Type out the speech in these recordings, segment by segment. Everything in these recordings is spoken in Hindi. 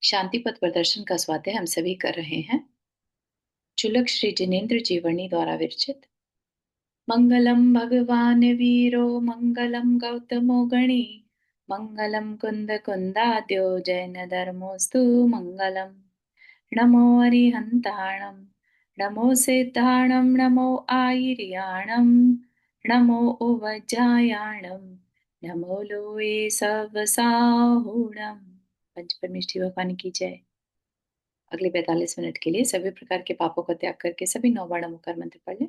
शांति पथ प्रदर्शन का स्वाध्याय हम सभी कर रहे हैं। चुलक श्री जिनेन्द्र जीवनी द्वारा विरचित। मंगलम भगवान वीरो मंगलम गौतमो गणी मंगलम कुंद कुंदाद्यो जैन धर्मोस्तु मंगलम। नमो अरिहंताणम नमो सिद्धाणम नमो आयर्याणम नमो उवज्जायाणम नमो लोए सवसाहुणम। पंच परमेष्ठी भगवान की जय। अगले 45 मिनट के लिए सभी प्रकार के पापों का त्याग करके सभी 9 बार नमोकार मंत्र पढ़ लें।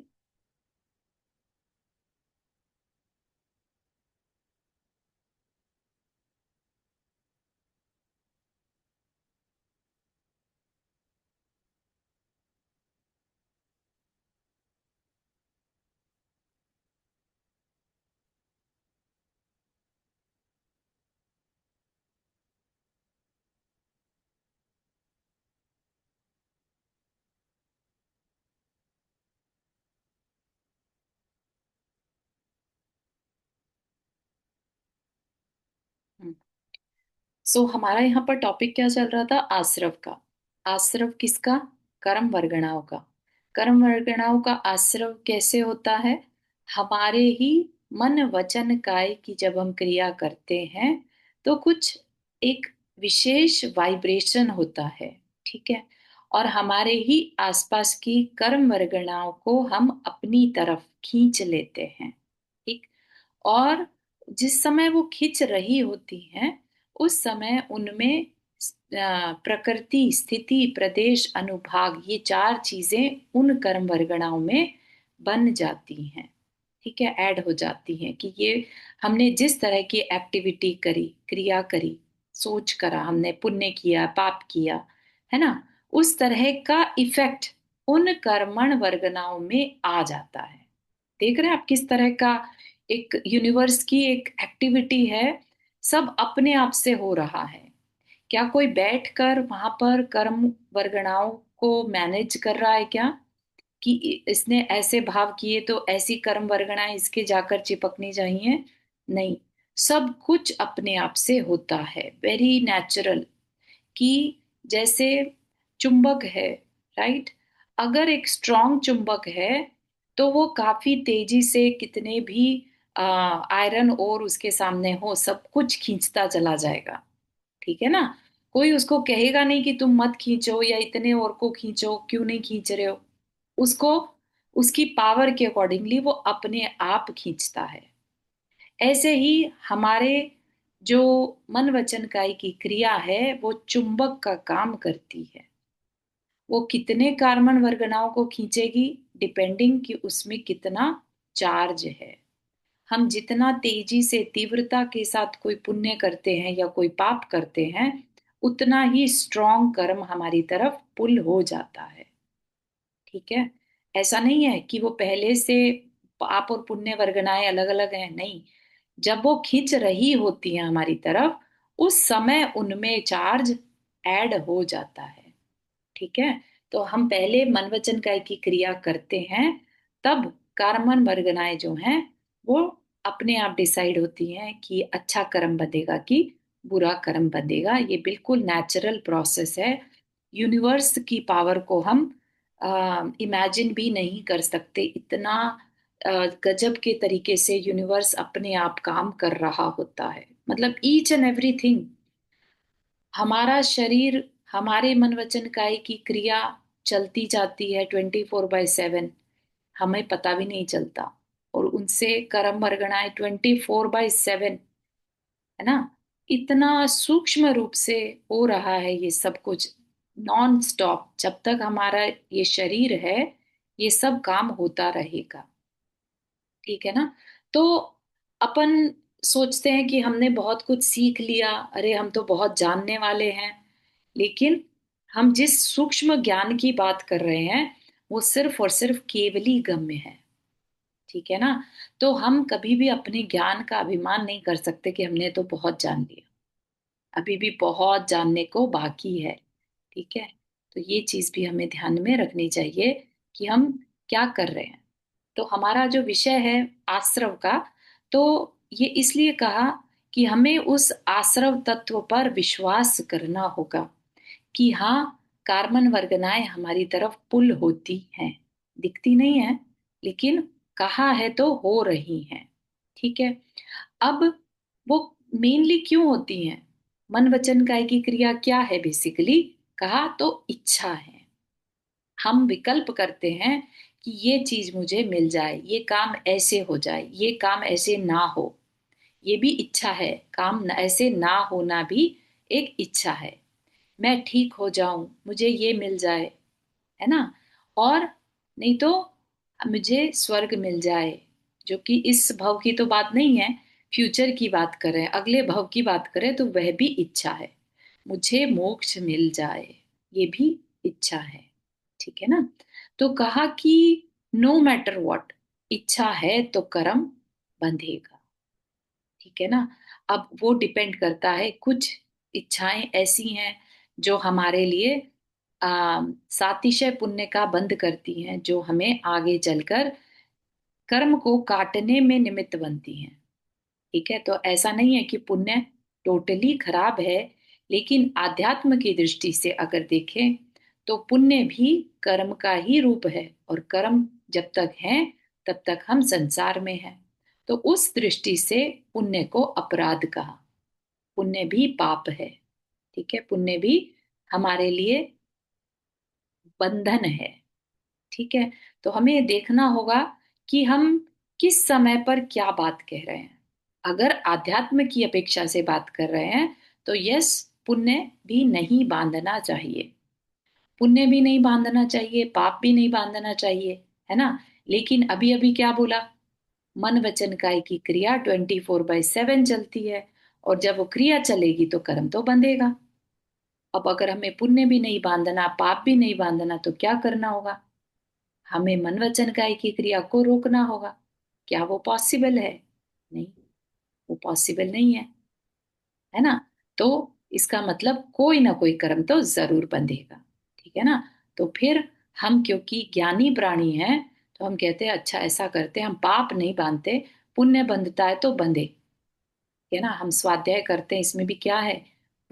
हमारा यहाँ पर टॉपिक क्या चल रहा था? आश्रव का। आश्रव किसका? कर्म वर्गणाओं का। कर्म वर्गणाओं का आश्रव कैसे होता है? हमारे ही मन वचन काय की जब हम क्रिया करते हैं तो कुछ एक विशेष वाइब्रेशन होता है। ठीक है। और हमारे ही आसपास की कर्म वर्गणाओं को हम अपनी तरफ खींच लेते हैं। ठीक। और जिस समय वो खिंच रही होती हैं उस समय उनमें प्रकृति, स्थिति, प्रदेश, अनुभाग, ये 4 चीजें उन कर्म वर्गणाओं में बन जाती हैं। ठीक है, ऐड हो जाती हैं कि ये हमने जिस तरह की एक्टिविटी करी, क्रिया करी, सोच करा, हमने पुण्य किया, पाप किया, है ना, उस तरह का इफेक्ट उन कर्मण वर्गणाओं में आ जाता है। देख रहे हैं आप किस तरह का एक यूनिवर्स की एक एक्टिविटी है। सब अपने आप से हो रहा है। क्या कोई बैठकर वहां पर कर्म वर्गणाओं को मैनेज कर रहा है क्या? कि इसने ऐसे भाव किए तो ऐसी कर्म वर्गणाएं इसके जाकर चिपकनी चाहिए? नहीं। सब कुछ अपने आप से होता है, वेरी नेचुरल। कि जैसे चुंबक है, राइट? अगर एक स्ट्रॉन्ग चुंबक है तो वो काफी तेजी से कितने भी आयरन और उसके सामने हो सब कुछ खींचता चला जाएगा। ठीक है ना? कोई उसको कहेगा नहीं कि तुम मत खींचो या इतने और को खींचो, क्यों नहीं खींच रहे हो। उसको उसकी पावर के अकॉर्डिंगली वो अपने आप खींचता है। ऐसे ही हमारे जो मन वचन काई की क्रिया है वो चुंबक का काम करती है। वो कितने कार्बन वर्गनाओं को खींचेगी, डिपेंडिंग कि उसमें कितना चार्ज है। हम जितना तेजी से तीव्रता के साथ कोई पुण्य करते हैं या कोई पाप करते हैं उतना ही स्ट्रॉन्ग कर्म हमारी तरफ पुल हो जाता है। ठीक है। ऐसा नहीं है कि वो पहले से पाप और पुण्य वर्गनाएं अलग अलग हैं, नहीं। जब वो खींच रही होती है हमारी तरफ उस समय उनमें चार्ज ऐड हो जाता है। ठीक है। तो हम पहले मन वचन काय की क्रिया करते हैं, तब कर्मण वर्गनाएं जो हैं वो अपने आप डिसाइड होती हैं कि अच्छा कर्म बंधेगा कि बुरा कर्म बंधेगा। ये बिल्कुल नेचुरल प्रोसेस है। यूनिवर्स की पावर को हम इमेजिन भी नहीं कर सकते। इतना गजब के तरीके से यूनिवर्स अपने आप काम कर रहा होता है। मतलब ईच एंड एवरीथिंग। हमारा शरीर, हमारे मन वचन काय की क्रिया चलती जाती है 24/7। हमें पता भी नहीं चलता। और उनसे कर्म वर्गणाएं 24/7, है ना? इतना सूक्ष्म रूप से हो रहा है ये सब कुछ, नॉन स्टॉप। जब तक हमारा ये शरीर है ये सब काम होता रहेगा। ठीक है ना? तो अपन सोचते हैं कि हमने बहुत कुछ सीख लिया, अरे हम तो बहुत जानने वाले हैं। लेकिन हम जिस सूक्ष्म ज्ञान की बात कर रहे हैं वो सिर्फ और सिर्फ केवली गम्य है। ठीक है ना? तो हम कभी भी अपने ज्ञान का अभिमान नहीं कर सकते कि हमने तो बहुत जान लिया। अभी भी बहुत जानने को बाकी है। ठीक है। तो ये चीज भी हमें ध्यान में रखनी चाहिए कि हम क्या कर रहे हैं। तो हमारा जो विषय है आश्रव का, तो ये इसलिए कहा कि हमें उस आश्रव तत्व पर विश्वास करना होगा। कि हाँ, कार्बन वर्गनाएं हमारी तरफ पुल होती हैं, दिखती नहीं है, लेकिन कहा है तो हो रही हैं। ठीक है। अब वो मेनली क्यों होती हैं? मन वचन काया की क्रिया क्या है बेसिकली? कहा तो इच्छा है। हम विकल्प करते हैं कि ये चीज मुझे मिल जाए, ये काम ऐसे हो जाए, ये काम ऐसे ना हो। ये भी इच्छा है, काम ऐसे ना होना भी एक इच्छा है। मैं ठीक हो जाऊं, मुझे ये मिल जाए, है ना। और नहीं तो मुझे स्वर्ग मिल जाए, जो कि इस भव की तो बात नहीं है, फ्यूचर की बात करें, अगले भव की बात करें तो वह भी इच्छा है। मुझे मोक्ष मिल जाए, ये भी इच्छा है। ठीक है ना। तो कहा कि नो मैटर व्हाट, इच्छा है तो कर्म बंधेगा। ठीक है ना। अब वो डिपेंड करता है, कुछ इच्छाएं ऐसी हैं जो हमारे लिए सातिशय पुण्य का बंद करती हैं, जो हमें आगे चलकर कर्म को काटने में निमित्त बनती हैं। ठीक है। तो ऐसा नहीं है कि पुण्य टोटली खराब है, लेकिन आध्यात्म की दृष्टि से अगर देखें तो पुण्य भी कर्म का ही रूप है, और कर्म जब तक है तब तक हम संसार में हैं। तो उस दृष्टि से पुण्य को अपराध कहा। पुण्य भी पाप है। ठीक है। पुण्य भी हमारे लिए बंधन है। ठीक है। तो हमें ये देखना होगा कि हम किस समय पर क्या बात कह रहे हैं। अगर आध्यात्म की अपेक्षा से बात कर रहे हैं तो यस, पुण्य भी नहीं बांधना चाहिए। पुण्य भी नहीं बांधना चाहिए, पाप भी नहीं बांधना चाहिए, है ना। लेकिन अभी अभी क्या बोला? मन वचन काया की क्रिया 24/7 चलती है, और जब वो क्रिया चलेगी तो कर्म तो बंधेगा। अब अगर हमें पुण्य भी नहीं बांधना, पाप भी नहीं बांधना, तो क्या करना होगा? हमें मन वचन काया की क्रिया को रोकना होगा। क्या वो पॉसिबल है? नहीं, वो पॉसिबल नहीं है ना। तो इसका मतलब कोई ना कोई कर्म तो जरूर बंधेगा। ठीक है ना। तो फिर हम क्योंकि ज्ञानी प्राणी हैं, तो हम कहते हैं अच्छा ऐसा करते हैं, हम पाप नहीं बांधते, पुण्य बंधता है तो बंधे। है ना। हम स्वाध्याय करते हैं, इसमें भी क्या है?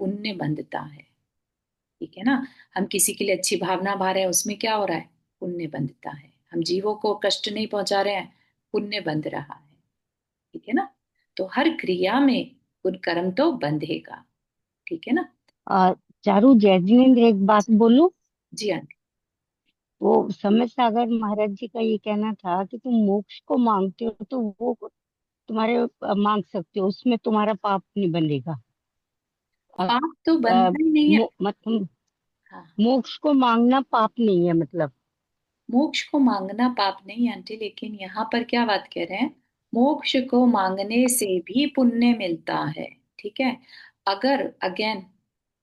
पुण्य बंधता है। ठीक है ना। हम किसी के लिए अच्छी भावना भा रहे हैं, उसमें क्या हो रहा है? पुण्य बंधता है। हम जीवों को कष्ट नहीं पहुंचा रहे हैं, पुण्य बंध रहा है। ठीक है ना। तो हर क्रिया में उन कर्म तो बंधेगा। ठीक है ना। आ, चारू जैस्मिन, एक बात बोलूं? जी आंटी। वो समय सागर महाराज जी का ये कहना था कि तुम मोक्ष को मांगते हो तो वो तुम्हारे मांग सकते हो, उसमें तुम्हारा पाप नहीं बनेगा। अ, पाप तो बनता ही नहीं है। मतलब हाँ। मोक्ष को मांगना पाप नहीं है मतलब। मोक्ष को मांगना पाप नहीं आंटी, लेकिन यहाँ पर क्या बात कह रहे हैं? मोक्ष को मांगने से भी पुण्य मिलता है। ठीक है। अगर अगेन,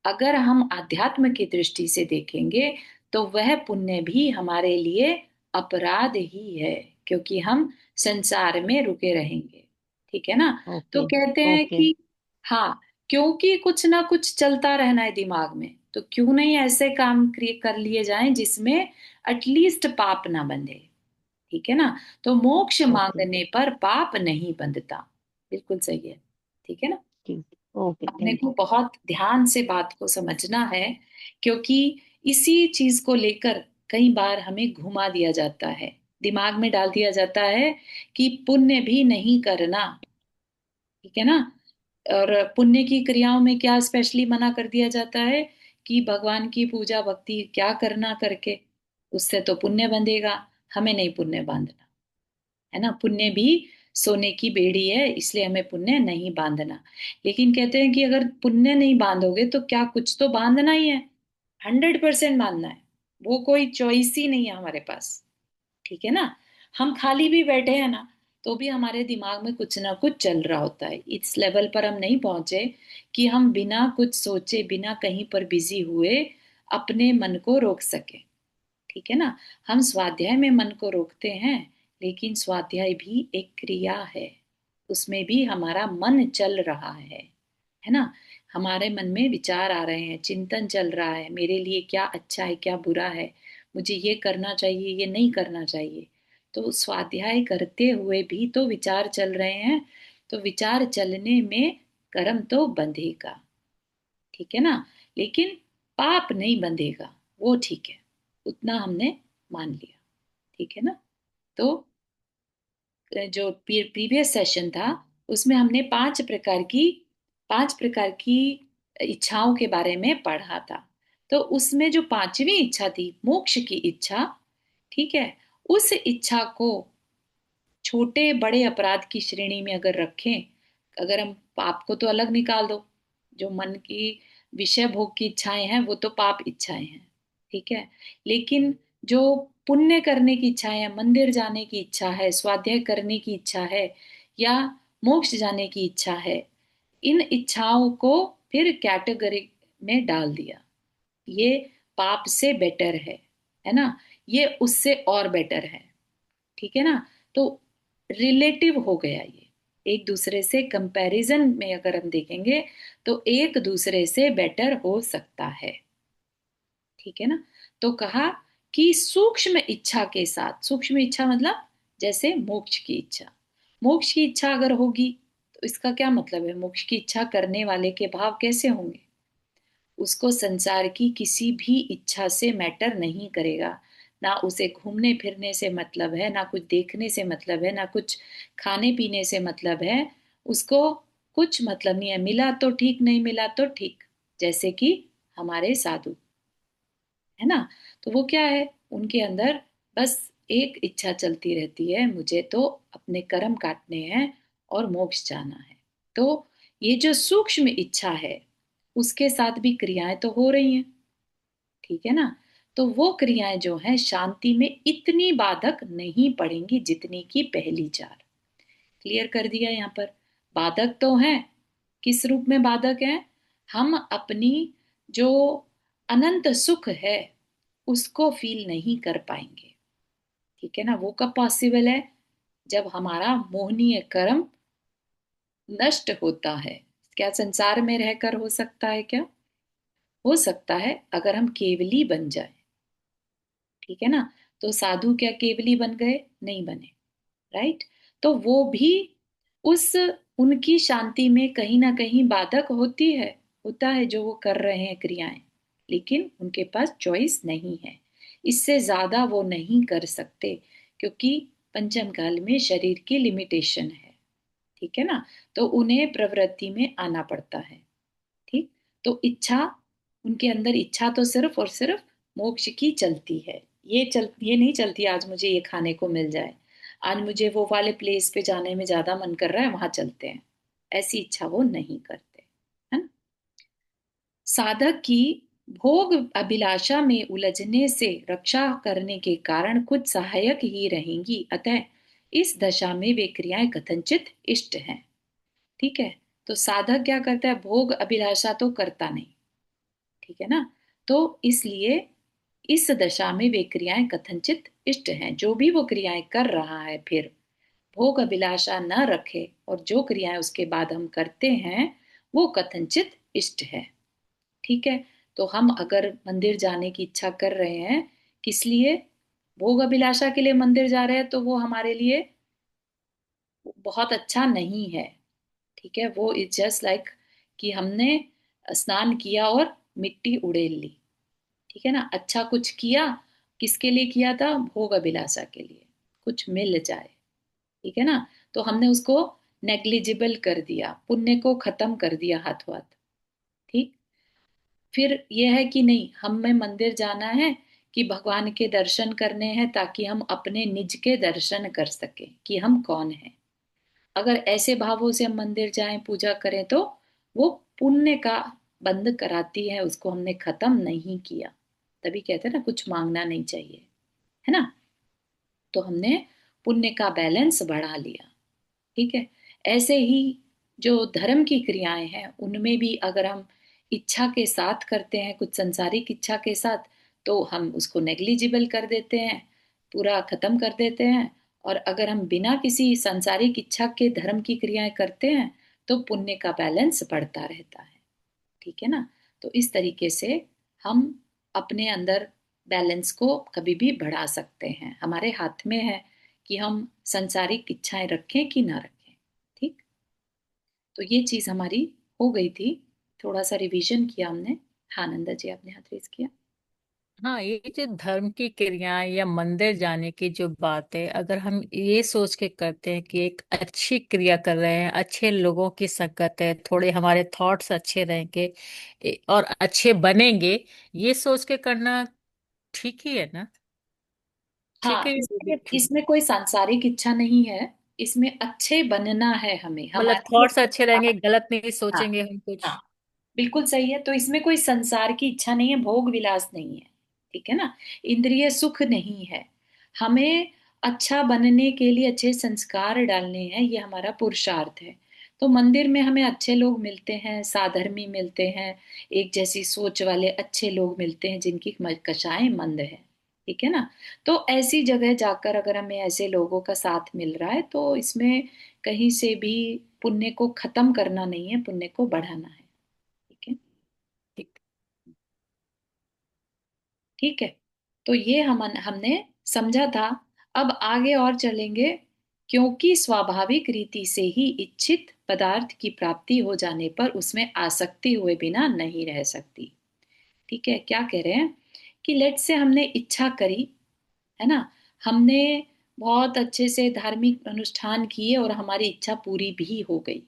अगर हम अध्यात्म की दृष्टि से देखेंगे तो वह पुण्य भी हमारे लिए अपराध ही है, क्योंकि हम संसार में रुके रहेंगे। ठीक है ना। तो ओके। कहते हैं ओके। कि हाँ, क्योंकि कुछ ना कुछ चलता रहना है दिमाग में, तो क्यों नहीं ऐसे काम कर लिए जाएं जिसमें एटलीस्ट पाप ना बंधे। ठीक है ना। तो मोक्ष ओके। मांगने पर पाप नहीं बंधता। बिल्कुल सही है। ठीक है ना। ठीक। ओके, अपने थैंक को बहुत ध्यान से बात को समझना है, क्योंकि इसी चीज को लेकर कई बार हमें घुमा दिया जाता है, दिमाग में डाल दिया जाता है कि पुण्य भी नहीं करना। ठीक है ना। और पुण्य की क्रियाओं में क्या स्पेशली मना कर दिया जाता है कि भगवान की पूजा भक्ति क्या करना करके, उससे तो पुण्य बंधेगा। हमें नहीं पुण्य बांधना, है ना। पुण्य भी सोने की बेड़ी है, इसलिए हमें पुण्य नहीं बांधना। लेकिन कहते हैं कि अगर पुण्य नहीं बांधोगे तो क्या, कुछ तो बांधना ही है, 100% बांधना है। वो कोई चॉइस ही नहीं है हमारे पास। ठीक है ना। हम खाली भी बैठे हैं ना, तो भी हमारे दिमाग में कुछ ना कुछ चल रहा होता है। इस लेवल पर हम नहीं पहुंचे कि हम बिना कुछ सोचे, बिना कहीं पर बिजी हुए अपने मन को रोक सके। ठीक है ना। हम स्वाध्याय में मन को रोकते हैं, लेकिन स्वाध्याय भी एक क्रिया है, उसमें भी हमारा मन चल रहा है ना। हमारे मन में विचार आ रहे हैं, चिंतन चल रहा है, मेरे लिए क्या अच्छा है, क्या बुरा है, मुझे ये करना चाहिए, ये नहीं करना चाहिए। तो स्वाध्याय करते हुए भी तो विचार चल रहे हैं, तो विचार चलने में कर्म तो बंधेगा। ठीक है ना। लेकिन पाप नहीं बंधेगा, वो ठीक है, उतना हमने मान लिया। ठीक है ना। तो जो प्रीवियस सेशन था उसमें हमने पांच प्रकार की इच्छाओं के बारे में पढ़ा था। तो उसमें जो पांचवी इच्छा थी, मोक्ष की इच्छा, ठीक है, उस इच्छा को छोटे बड़े अपराध की श्रेणी में अगर रखें, अगर हम पाप को तो अलग निकाल दो, जो मन की विषय भोग की इच्छाएं हैं वो तो पाप इच्छाएं हैं, ठीक है। लेकिन जो पुण्य करने की इच्छा है, मंदिर जाने की इच्छा है, स्वाध्याय करने की इच्छा है, या मोक्ष जाने की इच्छा है, इन इच्छाओं को फिर कैटेगरी में डाल दिया। ये पाप से बेटर है ना, ये उससे और बेटर है, ठीक है ना। तो रिलेटिव हो गया ये, एक दूसरे से कंपैरिजन में अगर हम देखेंगे तो एक दूसरे से बेटर हो सकता है, ठीक है ना। तो कहा कि सूक्ष्म इच्छा के साथ, सूक्ष्म इच्छा मतलब जैसे मोक्ष की इच्छा, मोक्ष की इच्छा अगर होगी तो इसका क्या मतलब है, मोक्ष की इच्छा करने वाले के भाव कैसे होंगे, उसको संसार की किसी भी इच्छा से मैटर नहीं करेगा, ना उसे घूमने फिरने से मतलब है, ना कुछ देखने से मतलब है, ना कुछ खाने पीने से मतलब है, उसको कुछ मतलब नहीं है, मिला तो ठीक, नहीं मिला तो ठीक, जैसे कि हमारे साधु, है ना। तो वो क्या है, उनके अंदर बस एक इच्छा चलती रहती है, मुझे तो अपने कर्म काटने हैं और मोक्ष जाना है। तो ये जो सूक्ष्म इच्छा है उसके साथ भी क्रियाएं तो हो रही हैं, ठीक है ना। तो वो क्रियाएं जो हैं शांति में इतनी बाधक नहीं पड़ेंगी जितनी की पहली चार। क्लियर कर दिया यहाँ पर। बाधक तो हैं, किस रूप में बाधक हैं, हम अपनी जो अनंत सुख है उसको फील नहीं कर पाएंगे, ठीक है ना। वो कब पॉसिबल है, जब हमारा मोहनीय कर्म नष्ट होता है। क्या संसार में रहकर हो सकता है क्या, हो सकता है अगर हम केवली बन जाए, ठीक है ना। तो साधु क्या केवली बन गए, नहीं बने, राइट। तो वो भी उस उनकी शांति में कहीं ना कहीं बाधक होती है, होता है जो वो कर रहे हैं क्रियाएं, लेकिन उनके पास चॉइस नहीं है, इससे ज्यादा वो नहीं कर सकते, क्योंकि पंचम काल में शरीर की लिमिटेशन है, ठीक है ना। तो उन्हें प्रवृत्ति में आना पड़ता है, ठीक। तो इच्छा, उनके अंदर इच्छा तो सिर्फ और सिर्फ मोक्ष की चलती है, ये नहीं चलती आज मुझे ये खाने को मिल जाए, आज मुझे वो वाले प्लेस पे जाने में ज्यादा मन कर रहा है वहां चलते हैं, ऐसी इच्छा वो नहीं करते, है ना। साधक की भोग अभिलाषा में उलझने से रक्षा करने के कारण कुछ सहायक ही रहेंगी, अतः इस दशा में वे क्रियाएं कथनचित इष्ट हैं, ठीक है। तो साधक क्या करता है, भोग अभिलाषा तो करता नहीं, ठीक है ना। तो इसलिए इस दशा में वे क्रियाएं कथनचित इष्ट हैं, जो भी वो क्रियाएं कर रहा है फिर भोग अभिलाषा न रखे, और जो क्रियाएं उसके बाद हम करते हैं वो कथनचित इष्ट है, ठीक है। तो हम अगर मंदिर जाने की इच्छा कर रहे हैं, किस लिए, भोग अभिलाषा के लिए मंदिर जा रहे हैं, तो वो हमारे लिए बहुत अच्छा नहीं है, ठीक है। वो इज जस्ट लाइक कि हमने स्नान किया और मिट्टी उड़ेल ली, ठीक है ना। अच्छा कुछ किया, किसके लिए किया था, भोग अभिलाषा के लिए, कुछ मिल जाए, ठीक है ना। तो हमने उसको नेग्लिजिबल कर दिया, पुण्य को खत्म कर दिया हाथों हाथ, ठीक। फिर यह है कि नहीं, हमें मंदिर जाना है कि भगवान के दर्शन करने हैं, ताकि हम अपने निज के दर्शन कर सकें कि हम कौन हैं। अगर ऐसे भावों से हम मंदिर जाएं, पूजा करें, तो वो पुण्य का बंद कराती है, उसको हमने खत्म नहीं किया। तभी कहते हैं ना, कुछ मांगना नहीं चाहिए, है ना। तो हमने पुण्य का बैलेंस बढ़ा लिया, ठीक है। ऐसे ही जो धर्म की क्रियाएं हैं उनमें भी अगर हम इच्छा के साथ करते हैं, कुछ संसारिक इच्छा के साथ, तो हम उसको नेग्लिजिबल कर देते हैं, पूरा खत्म कर देते हैं। और अगर हम बिना किसी सांसारिक इच्छा के धर्म की क्रियाएं करते हैं तो पुण्य का बैलेंस बढ़ता रहता है, ठीक है ना। तो इस तरीके से हम अपने अंदर बैलेंस को कभी भी बढ़ा सकते हैं, हमारे हाथ में है कि हम संसारिक इच्छाएं रखें कि ना रखें, ठीक। तो ये चीज हमारी हो गई थी, थोड़ा सा रिवीजन किया हमने। हाँ नंदा जी, आपने हाथ रेज किया। हाँ, ये जो धर्म की क्रियाएं या मंदिर जाने की जो बात है, अगर हम ये सोच के करते हैं कि एक अच्छी क्रिया कर रहे हैं, अच्छे लोगों की संगत है, थोड़े हमारे थॉट्स अच्छे रहेंगे और अच्छे बनेंगे, ये सोच के करना ठीक ही है ना? ठीक हाँ, है, ये भी इसमें ठीक है। इसमें कोई सांसारिक इच्छा नहीं है। इसमें अच्छे बनना है हमें, मतलब हमारे लिए थॉट्स अच्छे अच्छा। रहेंगे, गलत नहीं हाँ। सोचेंगे हम कुछ। हाँ, बिल्कुल सही है। तो इसमें कोई संसार की इच्छा नहीं है, भोग विलास नहीं है। ठीक है ना। इंद्रिय सुख नहीं है। हमें अच्छा बनने के लिए अच्छे संस्कार डालने हैं, ये हमारा पुरुषार्थ है। तो मंदिर में हमें अच्छे लोग मिलते हैं, साधर्मी मिलते हैं, एक जैसी सोच वाले अच्छे लोग मिलते हैं जिनकी कशाएं मंद है। ठीक है ना। तो ऐसी जगह जाकर अगर हमें ऐसे लोगों का साथ मिल रहा है तो इसमें कहीं से भी पुण्य को खत्म करना नहीं है, पुण्य को बढ़ाना है। ठीक है। ठीक। ठीक है। तो ये हमने समझा था। अब आगे और चलेंगे। क्योंकि स्वाभाविक रीति से ही इच्छित पदार्थ की प्राप्ति हो जाने पर उसमें आसक्ति हुए बिना नहीं रह सकती। ठीक है, क्या कह रहे हैं कि लेट से हमने इच्छा करी, है ना, हमने बहुत अच्छे से धार्मिक अनुष्ठान किए और हमारी इच्छा पूरी भी हो गई।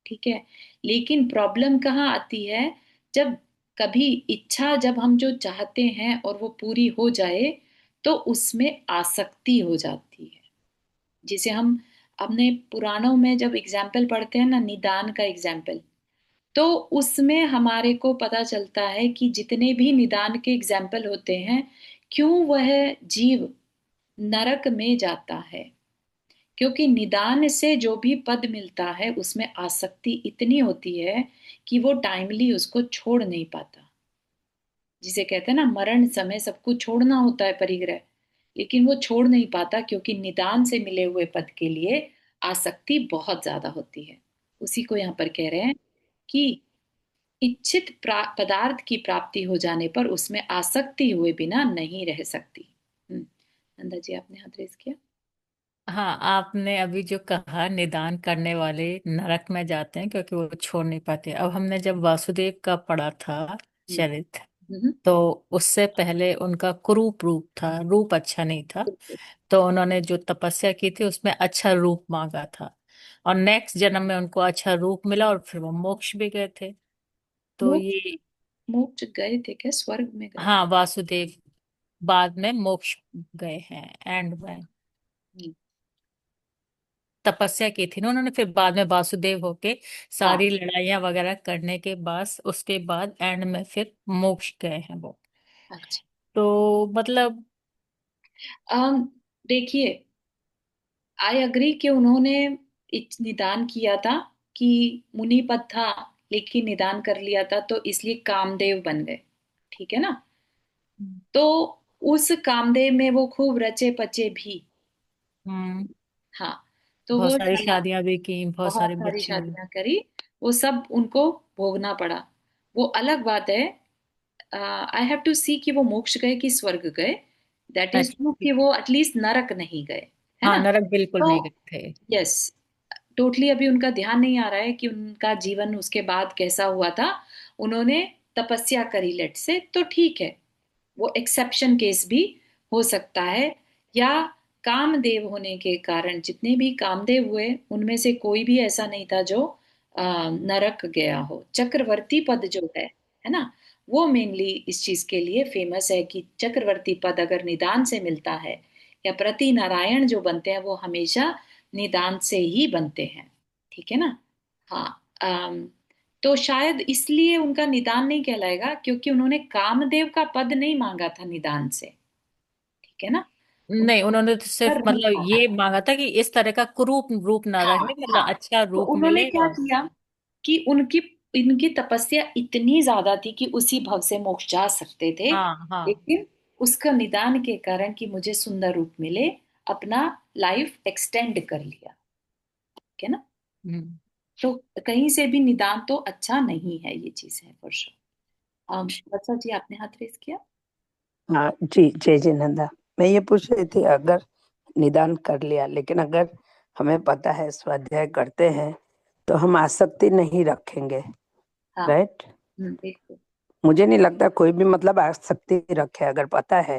ठीक है। लेकिन प्रॉब्लम कहाँ आती है, जब कभी इच्छा, जब हम जो चाहते हैं और वो पूरी हो जाए तो उसमें आसक्ति हो जाती है। जिसे हम अपने पुराणों में जब एग्जाम्पल पढ़ते हैं ना, निदान का एग्जाम्पल, तो उसमें हमारे को पता चलता है कि जितने भी निदान के एग्जाम्पल होते हैं, क्यों वह जीव नरक में जाता है। क्योंकि निदान से जो भी पद मिलता है उसमें आसक्ति इतनी होती है कि वो टाइमली उसको छोड़ नहीं पाता। जिसे कहते हैं ना, मरण समय सब कुछ छोड़ना होता है परिग्रह, लेकिन वो छोड़ नहीं पाता क्योंकि निदान से मिले हुए पद के लिए आसक्ति बहुत ज्यादा होती है। उसी को यहाँ पर कह रहे हैं कि इच्छित पदार्थ की प्राप्ति हो जाने पर उसमें आसक्ति हुए बिना नहीं रह सकती। नंदा जी, आपने हाथ रेस किया। हाँ, आपने अभी जो कहा निदान करने वाले नरक में जाते हैं क्योंकि वो छोड़ नहीं पाते। अब हमने जब वासुदेव का पढ़ा था हम्म। चरित्र, हम्म। तो उससे पहले उनका कुरूप रूप था, रूप अच्छा नहीं था। बिल्कुल। तो उन्होंने जो तपस्या की थी उसमें अच्छा रूप मांगा था, और नेक्स्ट जन्म में उनको अच्छा रूप मिला और फिर वो मोक्ष भी गए थे। तो मोक्ष, ये, मोक्ष गए थे क्या, स्वर्ग में गए? हाँ, वासुदेव बाद में मोक्ष गए हैं एंड में। हम्म। तपस्या की थी ना उन्होंने, फिर बाद में वासुदेव होके हाँ। सारी लड़ाइयां वगैरह करने के बाद, उसके बाद एंड में फिर मोक्ष गए हैं वो। अच्छा। तो मतलब, अम देखिए, आई अग्री कि उन्होंने निदान किया था, कि मुनि पद था लेकिन निदान कर लिया था तो इसलिए कामदेव बन गए। ठीक है ना। तो उस कामदेव में वो खूब रचे पचे भी। हम्म, हाँ। तो बहुत वो सारी चला, शादियां भी की, बहुत बहुत सारे सारी बच्चे हुए। शादियां करी, वो सब उनको भोगना पड़ा। वो अलग बात है। आई हैव टू सी कि वो मोक्ष गए कि स्वर्ग गए। दैट इज अच्छा, ट्रू ठीक। कि वो एटलीस्ट नरक नहीं गए, है हाँ, ना। नरक बिल्कुल तो नहीं गए थे। यस, टोटली अभी उनका ध्यान नहीं आ रहा है कि उनका जीवन उसके बाद कैसा हुआ था। उन्होंने तपस्या करी लेट से, तो ठीक है, वो एक्सेप्शन केस भी हो सकता है। या कामदेव होने के कारण जितने भी कामदेव हुए उनमें से कोई भी ऐसा नहीं था जो नरक गया हो। चक्रवर्ती पद जो है ना, वो मेनली इस चीज के लिए फेमस है कि चक्रवर्ती पद अगर निदान से मिलता है, या प्रति नारायण जो बनते हैं वो हमेशा निदान से ही बनते हैं। ठीक है ना। हाँ। तो शायद इसलिए उनका निदान नहीं कहलाएगा क्योंकि उन्होंने कामदेव का पद नहीं मांगा था निदान से। ठीक है ना। नहीं, उन्होंने तो उनका सिर्फ रूप मतलब मांगा ये था। मांगा था कि इस तरह का कुरूप रूप ना हाँ। रहे, मतलब हाँ। अच्छा तो रूप उन्होंने मिले। क्या और किया कि उनकी इनकी तपस्या इतनी ज्यादा थी कि उसी भव से मोक्ष जा सकते थे। हाँ, हाँ। लेकिन उसका निदान के कारण कि मुझे सुंदर रूप मिले, अपना लाइफ एक्सटेंड कर लिया। ठीक है ना। हम्म। तो कहीं से भी निदान तो अच्छा नहीं है, ये चीज है फॉर श्योर। बच्चा जी, आपने हाथ रेस किया। हाँ जी, जय जय नंदा। मैं ये पूछ रही थी, अगर निदान कर लिया लेकिन अगर हमें पता है स्वाध्याय करते हैं तो हम आसक्ति नहीं रखेंगे, हाँ। राइट? बिल्कुल। मुझे नहीं लगता कोई भी मतलब आसक्ति रखे, अगर पता है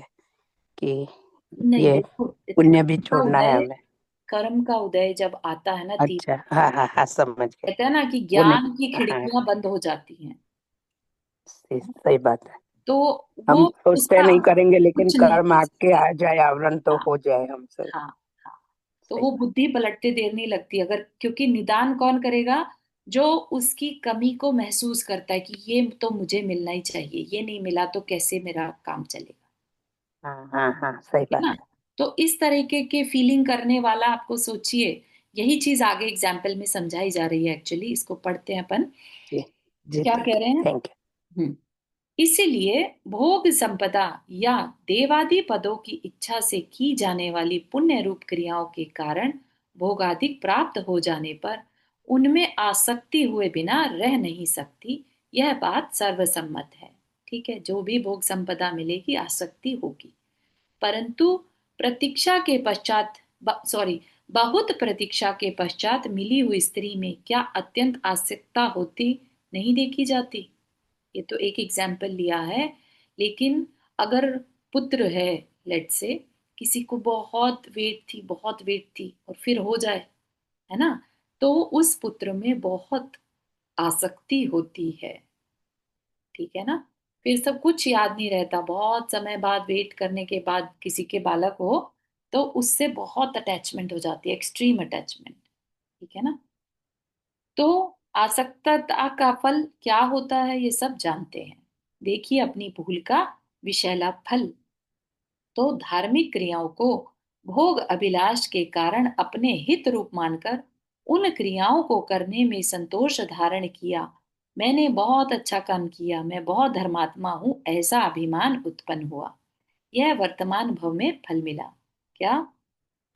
कि नहीं, ये देखो, पुण्य भी कर्म का छोड़ना है उदय, हमें। कर्म का उदय जब आता है ना अच्छा, तीसरे हाँ भाव हाँ में, हाँ, समझ गए। कहते हैं ना कि वो ज्ञान की नहीं, हाँ, खिड़कियां बंद हो जाती हैं। सही बात है। तो हम वो सोचते उसका नहीं करेंगे, लेकिन कुछ नहीं कर्म कर आके सकते। आ जाए आवरण तो हाँ, हो जाए हमसे। हाँ, हाँ। तो सही वो बात। बुद्धि पलटते देर नहीं लगती, अगर, क्योंकि निदान कौन करेगा? जो उसकी कमी को महसूस करता है कि ये तो मुझे मिलना ही चाहिए, ये नहीं मिला तो कैसे मेरा काम चलेगा। हाँ हाँ हाँ, सही ठीक है ना? बात है। तो इस तरीके के फीलिंग करने वाला आपको सोचिए, यही चीज आगे एग्जाम्पल में समझाई जा रही है। एक्चुअली इसको पढ़ते हैं अपन, जी जी, क्या कह ठीक रहे है, हैं। Thank you. हम्म इसीलिए भोग संपदा या देवादि पदों की इच्छा से की जाने वाली पुण्य रूप क्रियाओं के कारण भोगाधिक प्राप्त हो जाने पर उनमें आसक्ति हुए बिना रह नहीं सकती, यह बात सर्वसम्मत है। ठीक है, जो भी भोग संपदा मिलेगी आसक्ति होगी, परंतु प्रतीक्षा के पश्चात, सॉरी, बहुत प्रतीक्षा के पश्चात मिली हुई स्त्री में क्या अत्यंत आसक्ता होती नहीं देखी जाती। ये तो एक एग्जाम्पल लिया है, लेकिन अगर पुत्र है, लेट से, किसी को बहुत वेट थी और फिर हो जाए, है ना, तो उस पुत्र में बहुत आसक्ति होती है। ठीक है ना? फिर सब कुछ याद नहीं रहता, बहुत समय बाद वेट करने के बाद किसी के बालक हो तो उससे बहुत अटैचमेंट हो जाती है, एक्सट्रीम अटैचमेंट। ठीक है ना? तो आसक्तता का फल क्या होता है ये सब जानते हैं। देखिए अपनी भूल का विषैला फल। तो धार्मिक क्रियाओं को भोग अभिलाष के कारण अपने हित रूप मानकर उन क्रियाओं को करने में संतोष धारण किया, मैंने बहुत अच्छा काम किया, मैं बहुत धर्मात्मा हूं, ऐसा अभिमान उत्पन्न हुआ। यह वर्तमान भव में फल मिला। क्या?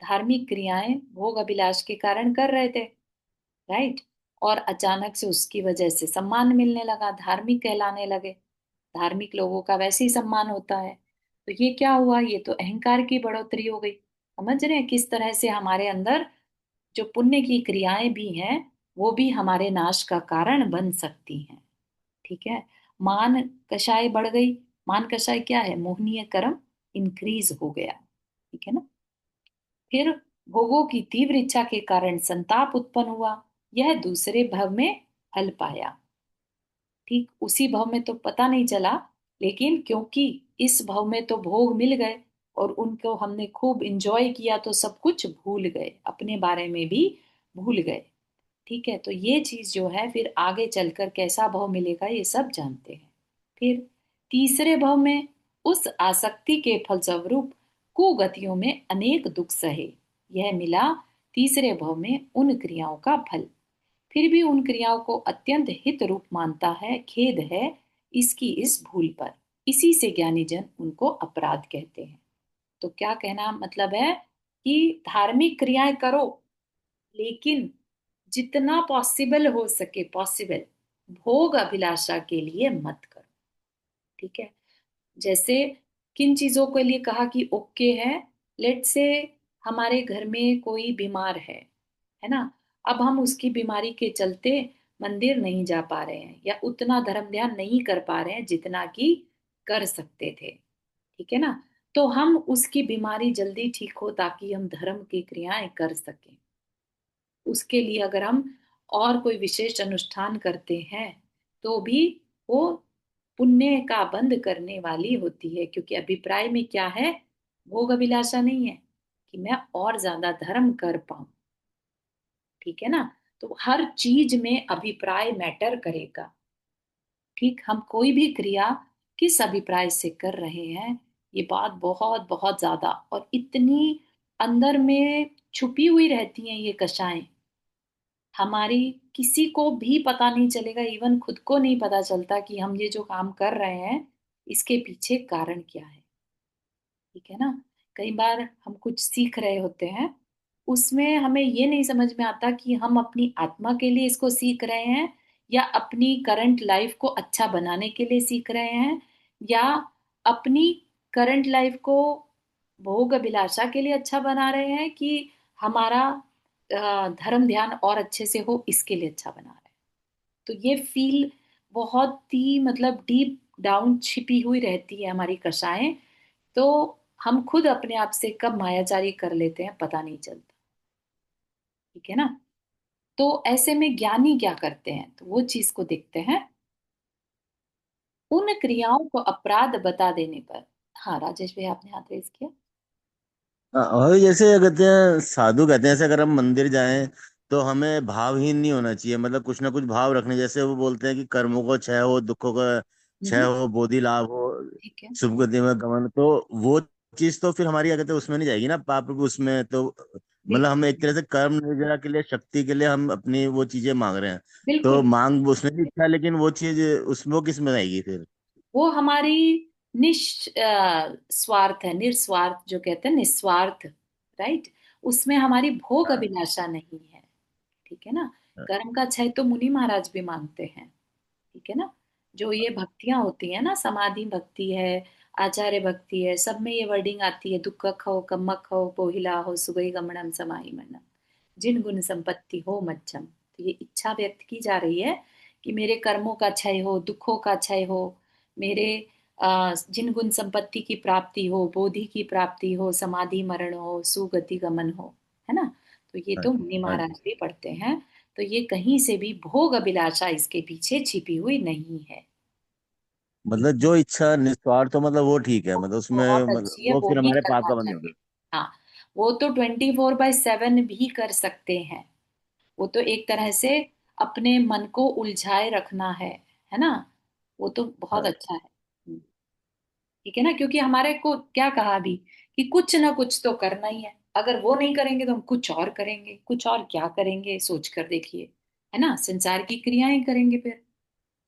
धार्मिक क्रियाएं भोग अभिलाष के कारण कर रहे थे, राइट, और अचानक से उसकी वजह से सम्मान मिलने लगा, धार्मिक कहलाने लगे। धार्मिक लोगों का वैसे ही सम्मान होता है। तो ये क्या हुआ? ये तो अहंकार की बढ़ोतरी हो गई। समझ रहे हैं किस तरह से हमारे अंदर जो पुण्य की क्रियाएं भी हैं वो भी हमारे नाश का कारण बन सकती हैं। ठीक है? मान कषाय बढ़ गई। मान कषाय क्या है? मोहनीय कर्म इंक्रीज हो गया। ठीक है ना? फिर भोगों की तीव्र इच्छा के कारण संताप उत्पन्न हुआ, यह दूसरे भव में फल पाया। ठीक, उसी भव में तो पता नहीं चला, लेकिन क्योंकि इस भव में तो भोग मिल गए और उनको हमने खूब इंजॉय किया तो सब कुछ भूल गए, अपने बारे में भी भूल गए। ठीक है, तो ये चीज जो है फिर आगे चलकर कैसा भव मिलेगा ये सब जानते हैं। फिर तीसरे भव में उस आसक्ति के फलस्वरूप कुगतियों में अनेक दुख सहे, यह मिला तीसरे भव में उन क्रियाओं का फल। फिर भी उन क्रियाओं को अत्यंत हित रूप मानता है, खेद है इसकी इस भूल पर, इसी से ज्ञानी जन उनको अपराध कहते हैं। तो क्या कहना मतलब है कि धार्मिक क्रियाएं करो, लेकिन जितना पॉसिबल हो सके, पॉसिबल, भोग अभिलाषा के लिए मत करो। ठीक है? जैसे किन चीजों के लिए कहा कि ओके है, लेट से हमारे घर में कोई बीमार है ना, अब हम उसकी बीमारी के चलते मंदिर नहीं जा पा रहे हैं या उतना धर्म ध्यान नहीं कर पा रहे हैं जितना कि कर सकते थे। ठीक है ना? तो हम उसकी बीमारी जल्दी ठीक हो ताकि हम धर्म की क्रियाएं कर सकें, उसके लिए अगर हम और कोई विशेष अनुष्ठान करते हैं तो भी वो पुण्य का बंद करने वाली होती है, क्योंकि अभिप्राय में क्या है? भोग अभिलाषा नहीं है कि मैं और ज्यादा धर्म कर पाऊं। ठीक है ना? तो हर चीज में अभिप्राय मैटर करेगा। ठीक, हम कोई भी क्रिया किस अभिप्राय से कर रहे हैं, ये बात बहुत बहुत ज्यादा और इतनी अंदर में छुपी हुई रहती हैं ये कषाएं, हमारी किसी को भी पता नहीं चलेगा, इवन खुद को नहीं पता चलता कि हम ये जो काम कर रहे हैं इसके पीछे कारण क्या है। ठीक है ना? कई बार हम कुछ सीख रहे होते हैं, उसमें हमें ये नहीं समझ में आता कि हम अपनी आत्मा के लिए इसको सीख रहे हैं या अपनी करंट लाइफ को अच्छा बनाने के लिए सीख रहे हैं या अपनी करंट लाइफ को भोग अभिलाषा के लिए अच्छा बना रहे हैं कि हमारा धर्म ध्यान और अच्छे से हो इसके लिए अच्छा बना रहे हैं। तो ये फील बहुत ही मतलब डीप डाउन छिपी हुई रहती है हमारी कषाएं, तो हम खुद अपने आप से कब मायाजारी कर लेते हैं पता नहीं चलता। ठीक है ना। तो ऐसे में ज्ञानी क्या करते हैं, तो वो चीज को देखते हैं। उन क्रियाओं को अपराध बता देने पर। हाँ राजेश भाई, आपने हाथ रेज किया। हाँ, और जैसे कहते हैं साधु कहते हैं, जैसे अगर हम मंदिर जाएं तो हमें भावहीन नहीं होना चाहिए, मतलब कुछ ना कुछ भाव रखने। जैसे वो बोलते हैं कि कर्मों को क्षय हो, दुखों का क्षय हम्म। हो, बोधि लाभ हो, ठीक है। शुभ गति में गमन। तो वो चीज तो फिर हमारी क्या कहते हैं उसमें नहीं जाएगी ना, पाप रूप उसमें तो। मतलब हम एक देखिए, तरह से कर्म निर्जरा के लिए, शक्ति के लिए हम अपनी वो चीजें मांग रहे हैं। तो बिल्कुल। मांग उसमें भी इच्छा है, लेकिन वो चीज उसमें वो किस में आएगी फिर? वो हमारी स्वार्थ है, निस्वार्थ जो कहते हैं, निस्वार्थ। राइट। उसमें हमारी भोग हाँ, अभिलाषा नहीं है। ठीक है ना। हाँ, कर्म का क्षय तो मुनि महाराज भी मांगते हैं। ठीक है ना। जो ये भक्तियां होती है ना, समाधि भक्ति है, आचार्य भक्ति है, सब में ये वर्डिंग आती है, दुख खो कम्म खो पोहिला हो सुगई गमनम समाहि मनम, जिन गुण संपत्ति हो मध्यम। तो ये इच्छा व्यक्त की जा रही है कि मेरे कर्मों का क्षय हो, दुखों का क्षय हो, मेरे जिन गुण संपत्ति की प्राप्ति हो, बोधि की प्राप्ति हो, समाधि मरण हो, सुगति गमन हो। है ना। तो ये हाँ, तो मुनि हाँ महाराज जी। भी पढ़ते हैं। तो ये कहीं से भी भोग अभिलाषा इसके पीछे छिपी हुई नहीं है। मतलब जो इच्छा निस्वार्थ हो, मतलब वो ठीक है, मतलब उसमें बहुत मतलब अच्छी है, वो वो फिर ही हमारे पाप करना का बंद नहीं चाहिए। होगा। हाँ। वो तो 24/7 भी कर सकते हैं। वो तो एक तरह से अपने मन को उलझाए रखना है ना। वो तो बहुत हाँ, अच्छा है। ठीक है ना, क्योंकि हमारे को क्या कहा अभी, कि कुछ ना कुछ तो करना ही है। अगर वो नहीं करेंगे तो हम कुछ और करेंगे, कुछ और क्या करेंगे सोच कर देखिए। है ना, संसार की क्रियाएं करेंगे फिर।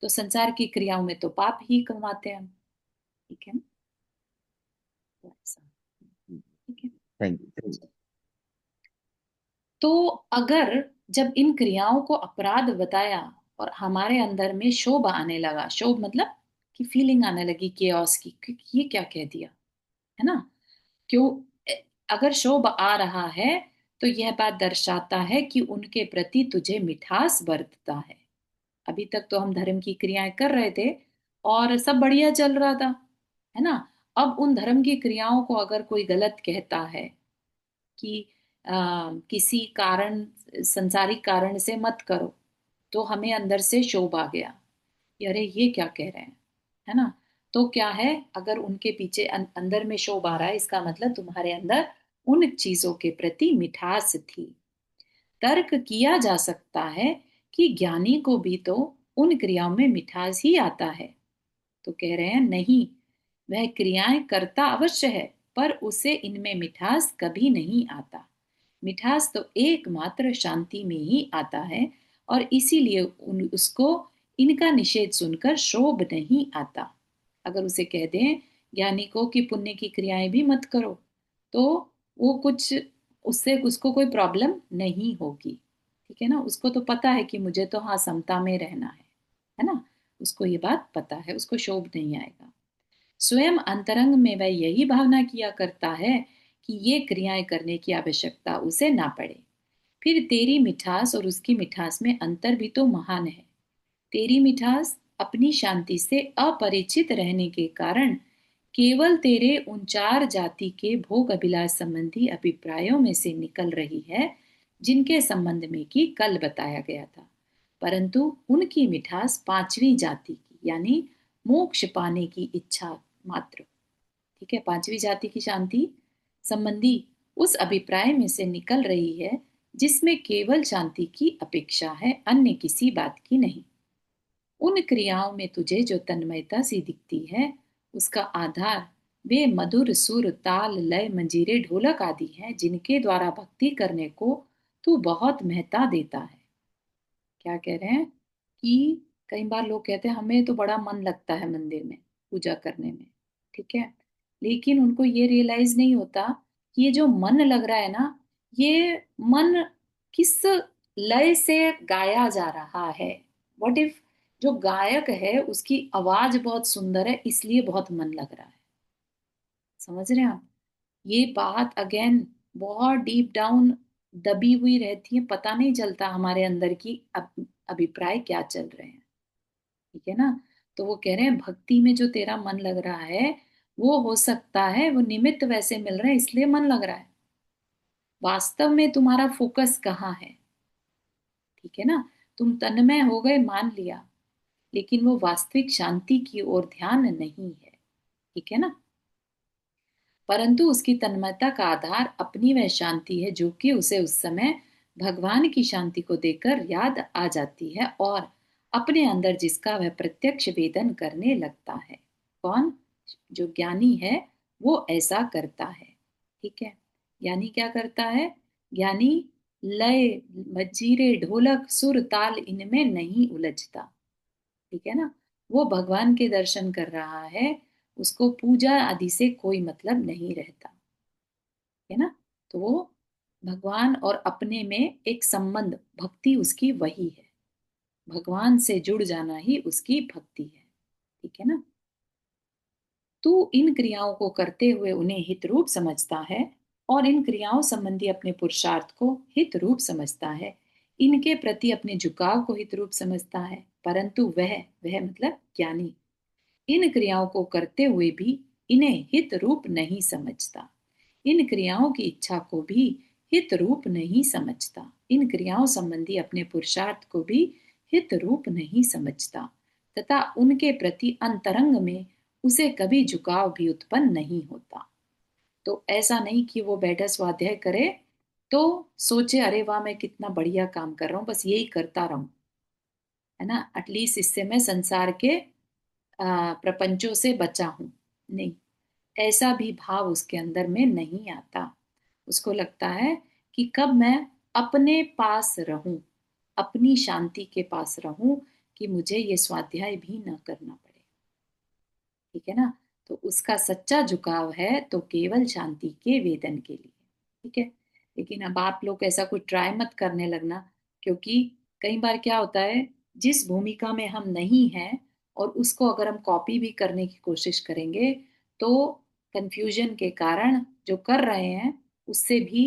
तो संसार की क्रियाओं में तो पाप ही कमाते हैं हम। ठीक है ना। तो ऐसा। ठीक है। Thank you, thank you. तो अगर जब इन क्रियाओं को अपराध बताया और हमारे अंदर में शोभ आने लगा, शोभ मतलब कि फीलिंग आने लगी केओस की, कि ये क्या कह दिया। है ना। क्यों। अगर शोभ आ रहा है तो यह बात दर्शाता है कि उनके प्रति तुझे मिठास बरतता है। अभी तक तो हम धर्म की क्रियाएं कर रहे थे और सब बढ़िया चल रहा था। है ना। अब उन धर्म की क्रियाओं को अगर कोई गलत कहता है कि किसी कारण, संसारिक कारण से मत करो, तो हमें अंदर से क्षोभ आ गया कि अरे ये क्या कह रहे हैं। है ना। तो क्या है, अगर उनके पीछे अंदर में क्षोभ आ रहा है, इसका मतलब तुम्हारे अंदर उन चीजों के प्रति मिठास थी। तर्क किया जा सकता है कि ज्ञानी को भी तो उन क्रियाओं में मिठास ही आता है। तो कह रहे हैं नहीं, वह क्रियाएं करता अवश्य है, पर उसे इनमें मिठास कभी नहीं आता। मिठास तो एकमात्र शांति में ही आता है, और इसीलिए उसको इनका निषेध सुनकर शोभ नहीं आता। अगर उसे कह दें ज्ञानी को कि पुण्य की क्रियाएं भी मत करो, तो वो कुछ, उससे उसको कोई प्रॉब्लम नहीं होगी। ठीक है ना, उसको तो पता है कि मुझे तो हाँ समता में रहना है ना। उसको ये बात पता है, उसको शोभ नहीं आएगा। स्वयं अंतरंग में वह यही भावना किया करता है कि ये क्रियाएं करने की आवश्यकता उसे ना पड़े। फिर तेरी मिठास और उसकी मिठास में अंतर भी तो महान है। तेरी मिठास अपनी शांति से अपरिचित रहने के कारण केवल तेरे उन चार जाति के भोग अभिलाष संबंधी अभिप्रायों में से निकल रही है, जिनके संबंध में कि कल बताया गया था। परंतु उनकी मिठास पांचवी जाति की, यानी मोक्ष पाने की इच्छा मात्र। ठीक है, पांचवी जाति की शांति संबंधी उस अभिप्राय में से निकल रही है, जिसमें केवल शांति की अपेक्षा है, अन्य किसी बात की नहीं। उन क्रियाओं में तुझे जो तन्मयता सी दिखती है, उसका आधार वे मधुर सुर ताल लय मंजीरे ढोलक आदि हैं, जिनके द्वारा भक्ति करने को तू बहुत महत्ता देता है। क्या कह रहे हैं कि कई बार लोग कहते हैं हमें तो बड़ा मन लगता है मंदिर में पूजा करने में। ठीक है। लेकिन उनको ये रियलाइज नहीं होता कि ये जो मन लग रहा है ना, ये मन किस लय से गाया जा रहा है। व्हाट इफ जो गायक है उसकी आवाज बहुत सुंदर है, इसलिए बहुत मन लग रहा है। समझ रहे हैं आप। ये बात अगेन बहुत डीप डाउन दबी हुई रहती है, पता नहीं चलता हमारे अंदर की अभिप्राय क्या चल रहे हैं। ठीक है ना। तो वो कह रहे हैं भक्ति में जो तेरा मन लग रहा है वो हो सकता है वो निमित्त वैसे मिल रहे हैं इसलिए मन लग रहा है, वास्तव में तुम्हारा फोकस कहाँ है। ठीक है ना, तुम तन्मय हो गए मान लिया, लेकिन वो वास्तविक शांति की ओर ध्यान नहीं है। ठीक है ना, परंतु उसकी तन्मयता का आधार अपनी वह शांति है जो कि उसे उस समय भगवान की शांति को देखकर याद आ जाती है और अपने अंदर जिसका वह प्रत्यक्ष वेदन करने लगता है। कौन? जो ज्ञानी है वो ऐसा करता है। ठीक है, ज्ञानी क्या करता है? ज्ञानी लय, मजीरे, ढोलक, सुर, ताल इनमें नहीं उलझता। ठीक है ना, वो भगवान के दर्शन कर रहा है, उसको पूजा आदि से कोई मतलब नहीं रहता है ना। तो वो भगवान और अपने में एक संबंध, भक्ति उसकी वही है, भगवान से जुड़ जाना ही उसकी भक्ति है। ठीक है ना, तू इन क्रियाओं को करते हुए उन्हें हित रूप समझता है और इन क्रियाओं संबंधी अपने पुरुषार्थ को हित रूप समझता है, इनके प्रति अपने झुकाव को हित रूप समझता है, परंतु वह मतलब ज्ञानी इन क्रियाओं को करते हुए भी इन्हें हित रूप नहीं समझता, इन क्रियाओं की इच्छा को भी हित रूप नहीं समझता, इन क्रियाओं संबंधी अपने पुरुषार्थ को भी हित रूप नहीं समझता तथा उनके प्रति अंतरंग में उसे कभी झुकाव भी उत्पन्न नहीं होता। तो ऐसा नहीं कि वो बैठा स्वाध्याय करे तो सोचे अरे वाह मैं कितना बढ़िया काम कर रहा हूं, बस यही करता रहूं, है ना, एटलीस्ट इससे मैं संसार के प्रपंचों से बचा हूं। नहीं, ऐसा भी भाव उसके अंदर में नहीं आता। उसको लगता है कि कब मैं अपने पास रहूं, अपनी शांति के पास रहूं, कि मुझे ये स्वाध्याय भी न करना पड़े। ठीक है ना, तो उसका सच्चा झुकाव है तो केवल शांति के वेदन के लिए। ठीक है, लेकिन अब आप लोग ऐसा कुछ ट्राई मत करने लगना, क्योंकि कई बार क्या होता है, जिस भूमिका में हम नहीं हैं और उसको अगर हम कॉपी भी करने की कोशिश करेंगे तो कंफ्यूजन के कारण जो कर रहे हैं उससे भी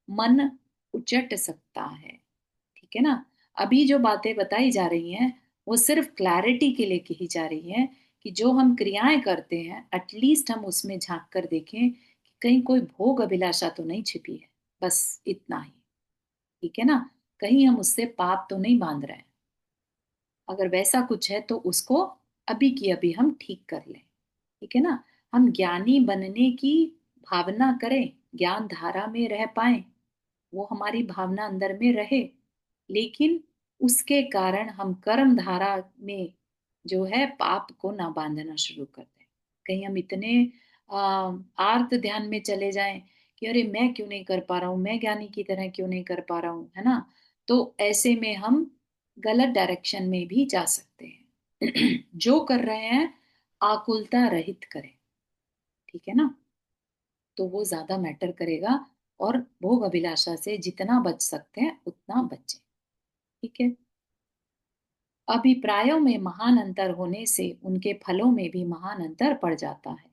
मन उचट सकता है। ठीक है ना, अभी जो बातें बताई जा रही हैं वो सिर्फ क्लैरिटी के लिए कही जा रही है कि जो हम क्रियाएं करते हैं एटलीस्ट हम उसमें झांक कर देखें कि कहीं कोई भोग अभिलाषा तो नहीं छिपी है, बस इतना ही। ठीक है ना, कहीं हम उससे पाप तो नहीं बांध रहे हैं, अगर वैसा कुछ है तो उसको अभी की अभी हम ठीक कर लें। ठीक है ना, हम ज्ञानी बनने की भावना करें, ज्ञान धारा में रह पाए, वो हमारी भावना अंदर में रहे, लेकिन उसके कारण हम कर्म धारा में जो है पाप को ना बांधना शुरू कर दें। कहीं हम इतने आर्त ध्यान में चले जाएं कि अरे मैं क्यों नहीं कर पा रहा हूं, मैं ज्ञानी की तरह क्यों नहीं कर पा रहा हूं, है ना, तो ऐसे में हम गलत डायरेक्शन में भी जा सकते हैं। जो कर रहे हैं आकुलता रहित करें। ठीक है ना, तो वो ज्यादा मैटर करेगा और भोग अभिलाषा से जितना बच सकते हैं उतना बचें। ठीक है, अभिप्रायों में महान अंतर होने से उनके फलों में भी महान अंतर पड़ जाता है।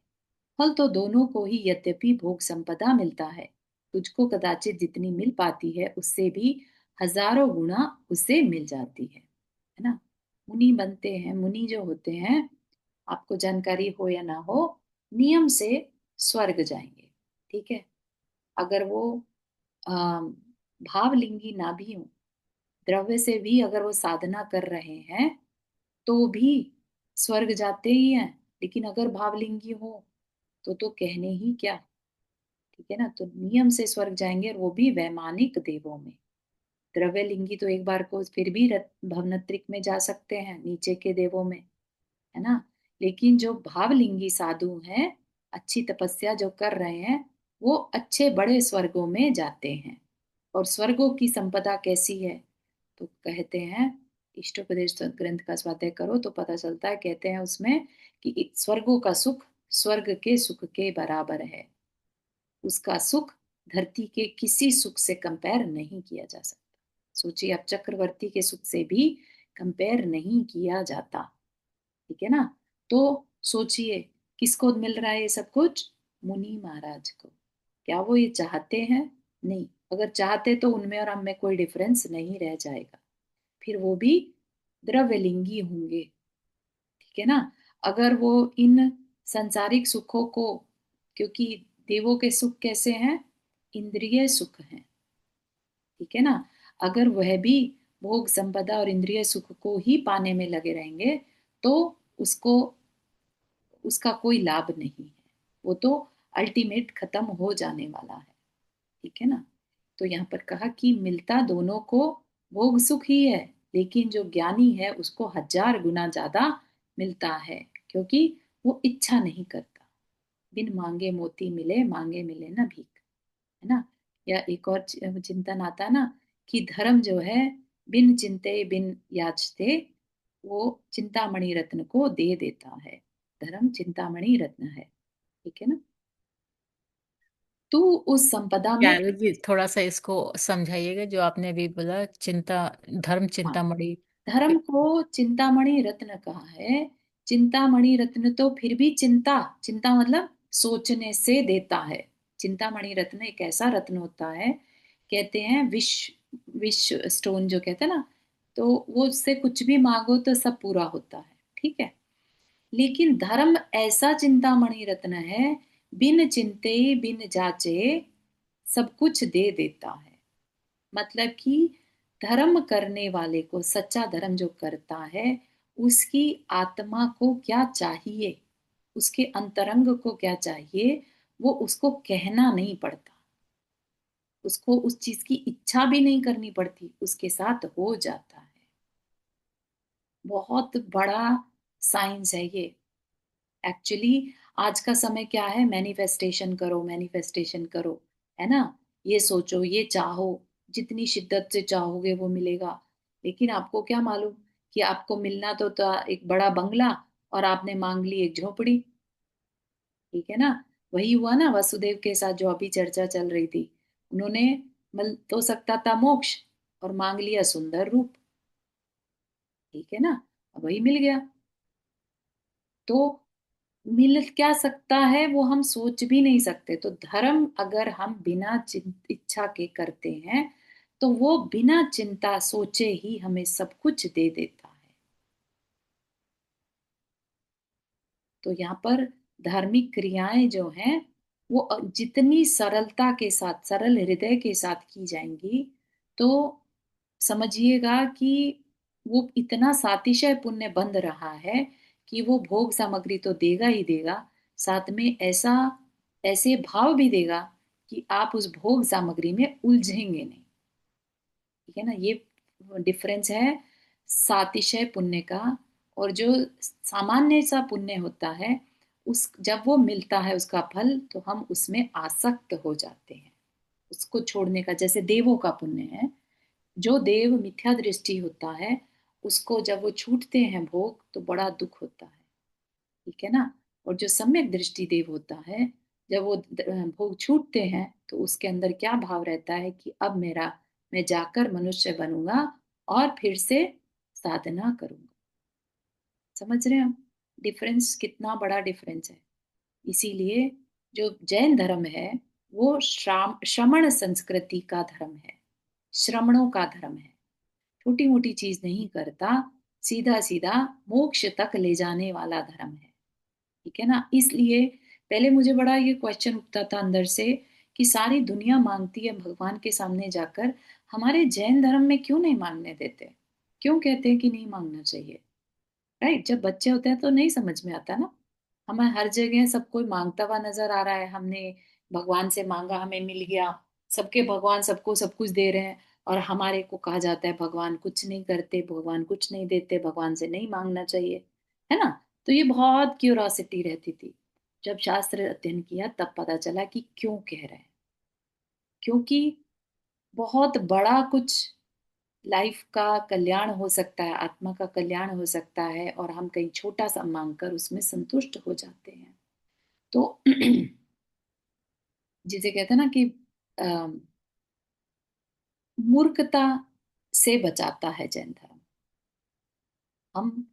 फल तो दोनों को ही यद्यपि भोग संपदा मिलता है, तुझको कदाचित जितनी मिल पाती है उससे भी हजारों गुना उसे मिल जाती है ना। मुनि बनते हैं, मुनि जो होते हैं, आपको जानकारी हो या ना हो, नियम से स्वर्ग जाएंगे। ठीक है, अगर वो अम, भावलिंगी ना भी हो, द्रव्य से भी अगर वो साधना कर रहे हैं तो भी स्वर्ग जाते ही हैं, लेकिन अगर भावलिंगी हो तो कहने ही क्या। ठीक है ना, तो नियम से स्वर्ग जाएंगे और वो भी वैमानिक देवों में। द्रव्यलिंगी तो एक बार को फिर भी भवनत्रिक में जा सकते हैं, नीचे के देवों में, है ना, लेकिन जो भावलिंगी साधु हैं, अच्छी तपस्या जो कर रहे हैं, वो अच्छे बड़े स्वर्गों में जाते हैं। और स्वर्गों की संपदा कैसी है, तो कहते हैं, इष्टोपदेश ग्रंथ का स्वाध्याय करो तो पता चलता है, कहते हैं उसमें कि स्वर्गों का सुख स्वर्ग के सुख के बराबर है, उसका सुख धरती के किसी सुख से कंपेयर नहीं किया जा सकता। सोचिए, अब चक्रवर्ती के सुख से भी कंपेयर नहीं किया जाता। ठीक है ना, तो सोचिए किसको मिल रहा है ये सब कुछ? मुनि महाराज को। क्या वो ये चाहते हैं? नहीं, अगर चाहते तो उनमें और हम में कोई डिफरेंस नहीं रह जाएगा, फिर वो भी द्रव्यलिंगी होंगे। ठीक है ना। अगर वो इन संसारिक सुखों को, क्योंकि देवों के सुख कैसे हैं, इंद्रिय सुख हैं, ठीक है ना। अगर वह भी भोग संपदा और इंद्रिय सुख को ही पाने में लगे रहेंगे तो उसको, उसका कोई लाभ नहीं है, वो तो अल्टीमेट खत्म हो जाने वाला है, ठीक है ना। तो यहाँ पर कहा कि मिलता दोनों को भोग सुख ही है, लेकिन जो ज्ञानी है उसको 1000 गुना ज्यादा मिलता है, क्योंकि वो इच्छा नहीं करता। बिन मांगे मोती मिले, मांगे मिले ना भीख, है ना। या एक और चिंतन आता है ना कि धर्म जो है बिन चिंते बिन याचते वो चिंतामणि रत्न को दे देता है। धर्म चिंतामणि रत्न है, ठीक है ना। तू उस संपदा में, यार जी थोड़ा सा इसको समझाइएगा जो आपने अभी बोला, चिंता, धर्म हाँ, चिंतामणि। धर्म को चिंतामणि रत्न कहा है। चिंतामणि रत्न तो फिर भी चिंता, चिंता मतलब सोचने से देता है। चिंतामणि रत्न एक ऐसा रत्न होता है, कहते हैं विश, विश स्टोन जो कहते हैं ना, तो वो उससे कुछ भी मांगो तो सब पूरा होता है, ठीक है। लेकिन धर्म ऐसा चिंतामणि रत्न है, बिन चिंते बिन जाचे सब कुछ दे देता है। मतलब कि धर्म करने वाले को, सच्चा धर्म जो करता है, उसकी आत्मा को क्या चाहिए, उसके अंतरंग को क्या चाहिए, वो उसको कहना नहीं पड़ता, उसको उस चीज की इच्छा भी नहीं करनी पड़ती, उसके साथ हो जाता है। बहुत बड़ा साइंस है ये एक्चुअली। आज का समय क्या है, मैनिफेस्टेशन करो, मैनिफेस्टेशन करो, है ना। ये सोचो, ये चाहो, जितनी शिद्दत से चाहोगे वो मिलेगा। लेकिन आपको क्या मालूम कि आपको मिलना तो एक बड़ा बंगला और आपने मांग ली एक झोपड़ी, ठीक है ना। वही हुआ ना वसुदेव के साथ जो अभी चर्चा चल रही थी। उन्होंने मिल तो सकता था मोक्ष और मांग लिया सुंदर रूप, ठीक है ना। वही मिल गया। तो मिल क्या सकता है वो हम सोच भी नहीं सकते। तो धर्म अगर हम बिना इच्छा के करते हैं तो वो बिना चिंता सोचे ही हमें सब कुछ दे देता है। तो यहाँ पर धार्मिक क्रियाएं जो हैं वो जितनी सरलता के साथ, सरल हृदय के साथ की जाएंगी तो समझिएगा कि वो इतना सातिशय पुण्य बंध रहा है कि वो भोग सामग्री तो देगा ही देगा, साथ में ऐसा, ऐसे भाव भी देगा कि आप उस भोग सामग्री में उलझेंगे नहीं, ठीक है ना। ये डिफरेंस है सातिशय पुण्य का। और जो सामान्य सा पुण्य होता है, उस जब वो मिलता है उसका फल तो हम उसमें आसक्त हो जाते हैं, उसको छोड़ने का। जैसे देवों का पुण्य है, जो देव मिथ्या दृष्टि होता है उसको जब वो छूटते हैं भोग तो बड़ा दुख होता है, ठीक है ना। और जो सम्यक दृष्टि देव होता है, जब वो भोग छूटते हैं तो उसके अंदर क्या भाव रहता है कि अब मेरा, मैं जाकर मनुष्य बनूंगा और फिर से साधना करूंगा। समझ रहे हैं हम डिफरेंस, कितना बड़ा डिफरेंस है। इसीलिए जो जैन धर्म है वो श्रमण संस्कृति का धर्म है, श्रमणों का धर्म है। छोटी मोटी चीज नहीं करता, सीधा सीधा मोक्ष तक ले जाने वाला धर्म है, ठीक है ना। इसलिए पहले मुझे बड़ा ये क्वेश्चन उठता था अंदर से कि सारी दुनिया मांगती है भगवान के सामने जाकर, हमारे जैन धर्म में क्यों नहीं मांगने देते, क्यों कहते हैं कि नहीं मांगना चाहिए। राइट, जब बच्चे होते हैं तो नहीं समझ में आता ना। हमें हर जगह सब कोई मांगता हुआ नजर आ रहा है, हमने भगवान से मांगा हमें मिल गया, सबके भगवान सबको सब कुछ दे रहे हैं, और हमारे को कहा जाता है भगवान कुछ नहीं करते, भगवान कुछ नहीं देते, भगवान से नहीं मांगना चाहिए, है ना। तो ये बहुत क्यूरोसिटी रहती थी। जब शास्त्र अध्ययन किया तब पता चला कि क्यों कह रहे हैं। क्योंकि बहुत बड़ा कुछ लाइफ का कल्याण हो सकता है, आत्मा का कल्याण हो सकता है, और हम कहीं छोटा सा मांगकर उसमें संतुष्ट हो जाते हैं। तो जिसे कहते हैं ना कि मूर्खता से बचाता है जैन धर्म। हम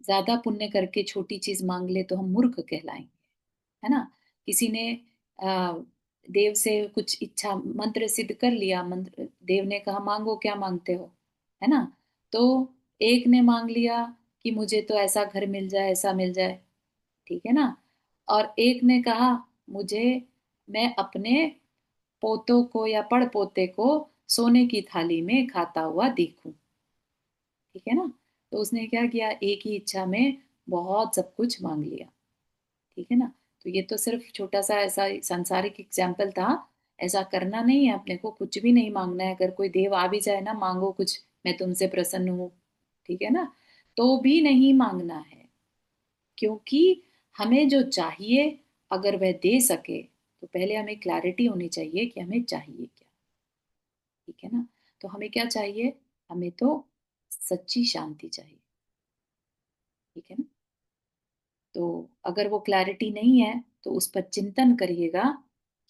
ज्यादा पुण्य करके छोटी चीज मांग ले तो हम मूर्ख कहलाएंगे, है ना। किसी ने आ, देव से कुछ इच्छा मंत्र सिद्ध कर लिया, मंत्र देव ने कहा मांगो क्या मांगते हो, है ना। तो एक ने मांग लिया कि मुझे तो ऐसा घर मिल जाए, ऐसा मिल जाए, ठीक है ना। और एक ने कहा मुझे, मैं अपने पोतों को या पड़ पोते को सोने की थाली में खाता हुआ देखूं, ठीक है ना। तो उसने क्या किया, एक ही इच्छा में बहुत सब कुछ मांग लिया, ठीक है ना। तो ये तो सिर्फ छोटा सा ऐसा सांसारिक एग्जाम्पल था। ऐसा करना नहीं है, अपने को कुछ भी नहीं मांगना है। अगर कोई देव आ भी जाए ना, मांगो कुछ, मैं तुमसे प्रसन्न हूं, ठीक है ना, तो भी नहीं मांगना है। क्योंकि हमें जो चाहिए, अगर वह दे सके, तो पहले हमें क्लैरिटी होनी चाहिए कि हमें चाहिए क्या, ठीक है ना। तो हमें क्या चाहिए, हमें तो सच्ची शांति चाहिए, ठीक है ना। तो अगर वो क्लैरिटी नहीं है, तो उस पर चिंतन करिएगा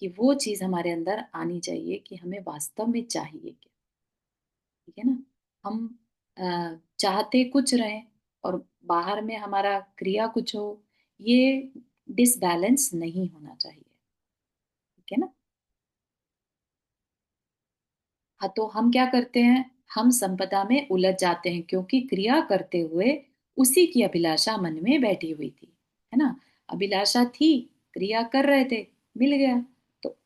कि वो चीज हमारे अंदर आनी चाहिए कि हमें वास्तव में चाहिए क्या, ठीक है ना। हम चाहते कुछ रहें और बाहर में हमारा क्रिया कुछ हो, ये डिसबैलेंस नहीं होना चाहिए, ठीक है ना। हाँ, तो हम क्या करते हैं, हम संपदा में उलझ जाते हैं, क्योंकि क्रिया करते हुए उसी की अभिलाषा मन में बैठी हुई थी, है ना। अभिलाषा थी, क्रिया कर रहे थे, मिल गया, तो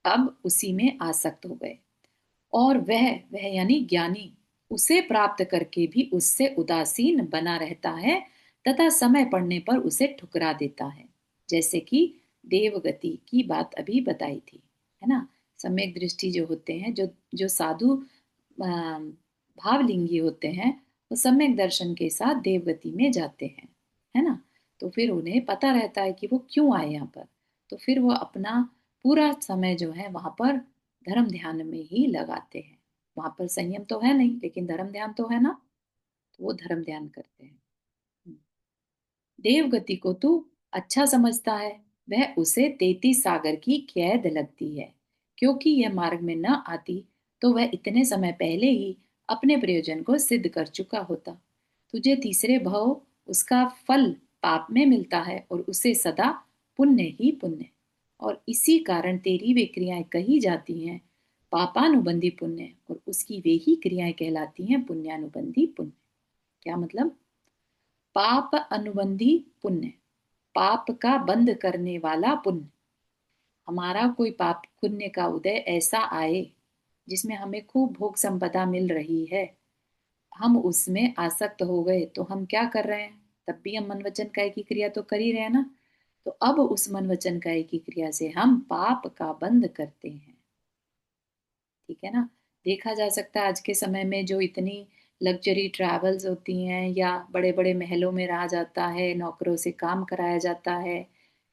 अब उसी में आसक्त हो गए। और वह यानी ज्ञानी उसे प्राप्त करके भी उससे उदासीन बना रहता है, तथा समय पड़ने पर उसे ठुकरा देता है। जैसे कि देवगति की बात अभी बताई थी, है ना। सम्यक दृष्टि जो होते हैं, जो जो साधु भावलिंगी होते हैं, वो सम्यक दर्शन के साथ देवगति में जाते हैं, है ना। तो फिर उन्हें पता रहता है कि वो क्यों आए यहाँ पर। तो फिर वो अपना पूरा समय जो है वहां पर धर्म ध्यान में ही लगाते हैं। वहां पर संयम तो है नहीं, लेकिन धर्म ध्यान तो है ना, तो वो धर्म ध्यान करते हैं। देवगति को तू अच्छा समझता है, वह उसे 33 सागर की कैद लगती है, क्योंकि यह मार्ग में न आती तो वह इतने समय पहले ही अपने प्रयोजन को सिद्ध कर चुका होता। तुझे तीसरे भाव उसका फल पाप में मिलता है, और उसे सदा पुण्य ही पुण्य। और इसी कारण तेरी वे क्रियाएं कही जाती हैं पापानुबंधी पुण्य, और उसकी वे ही क्रियाएं कहलाती हैं पुण्यानुबंधी पुण्य। क्या मतलब, पाप अनुबंधी पुण्य, पाप का बंद करने वाला पुण्य। हमारा कोई पाप पुण्य का उदय ऐसा आए जिसमें हमें खूब भोग संपदा मिल रही है, हम उसमें आसक्त हो गए, तो हम क्या कर रहे हैं, तब भी हम मन वचन काय की क्रिया तो कर ही रहे हैं ना। तो अब उस मन वचन काय की क्रिया से हम पाप का बंद करते हैं, ठीक है ना। देखा जा सकता है आज के समय में जो इतनी लग्जरी ट्रैवल्स होती हैं, या बड़े बड़े महलों में रहा जाता है, नौकरों से काम कराया जाता है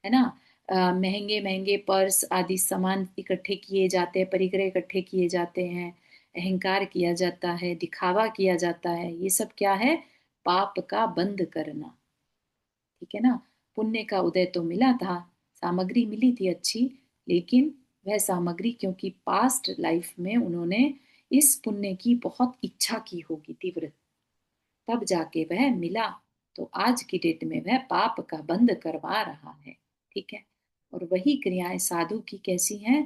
ना। महंगे महंगे पर्स आदि सामान इकट्ठे किए जाते हैं, परिग्रह इकट्ठे किए जाते हैं, अहंकार किया जाता है, दिखावा किया जाता है, ये सब क्या है, पाप का बंद करना, ठीक है ना। पुण्य का उदय तो मिला था, सामग्री मिली थी अच्छी, लेकिन वह सामग्री क्योंकि पास्ट लाइफ में उन्होंने इस पुण्य की बहुत इच्छा की होगी तीव्र, तब जाके वह मिला। तो आज की डेट में वह पाप का बंद करवा रहा है, ठीक है। और वही क्रियाएं साधु की कैसी हैं,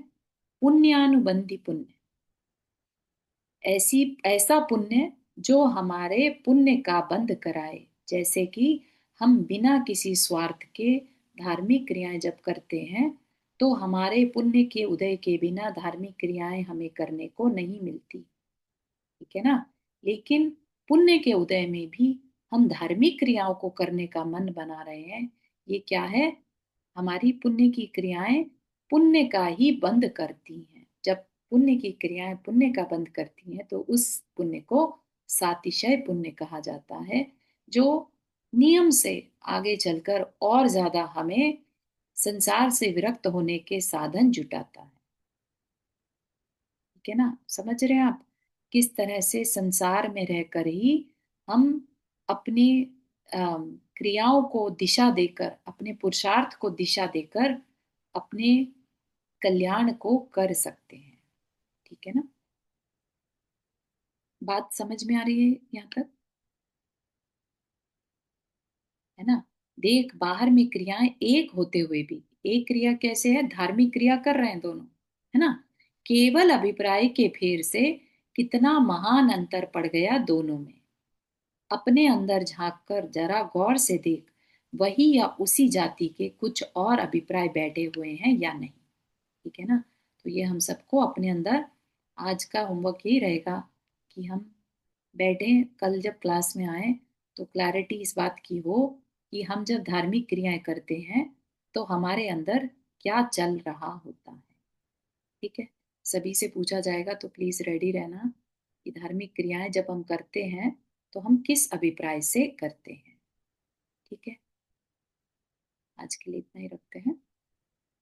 पुण्यानुबंधी पुण्य, ऐसी ऐसा पुण्य जो हमारे पुण्य का बंद कराए। जैसे कि हम बिना किसी स्वार्थ के धार्मिक क्रियाएं जब करते हैं, तो हमारे पुण्य के उदय के बिना धार्मिक क्रियाएं हमें करने को नहीं मिलती, ठीक है ना। लेकिन पुण्य के उदय में भी हम धार्मिक क्रियाओं को करने का मन बना रहे हैं, ये क्या है, हमारी पुण्य की क्रियाएं पुण्य का ही बंद करती हैं। जब पुण्य की क्रियाएं पुण्य का बंद करती हैं, तो उस पुण्य को सातिशय पुण्य कहा जाता है, जो नियम से आगे चलकर और ज्यादा हमें संसार से विरक्त होने के साधन जुटाता है, ठीक है ना। समझ रहे हैं आप, किस तरह से संसार में रहकर ही हम अपनी क्रियाओं को दिशा देकर, अपने पुरुषार्थ को दिशा देकर अपने कल्याण को कर सकते हैं, ठीक है ना। बात समझ में आ रही है यहाँ तक, है ना। देख, बाहर में क्रियाएं एक होते हुए भी, एक क्रिया कैसे है, धार्मिक क्रिया कर रहे हैं दोनों, है ना, केवल अभिप्राय के फेर से कितना महान अंतर पड़ गया दोनों में। अपने अंदर झांक कर जरा गौर से देख, वही या उसी जाति के कुछ और अभिप्राय बैठे हुए हैं या नहीं। ठीक है ना। तो ये हम सबको अपने अंदर, आज का होमवर्क यही रहेगा कि हम बैठे, कल जब क्लास में आए तो क्लैरिटी इस बात की हो कि हम जब धार्मिक क्रियाएं करते हैं तो हमारे अंदर क्या चल रहा होता है। ठीक है। सभी से पूछा जाएगा तो प्लीज रेडी रहना कि धार्मिक क्रियाएं जब हम करते हैं तो हम किस अभिप्राय से करते हैं। ठीक है। आज के लिए इतना ही रखते हैं।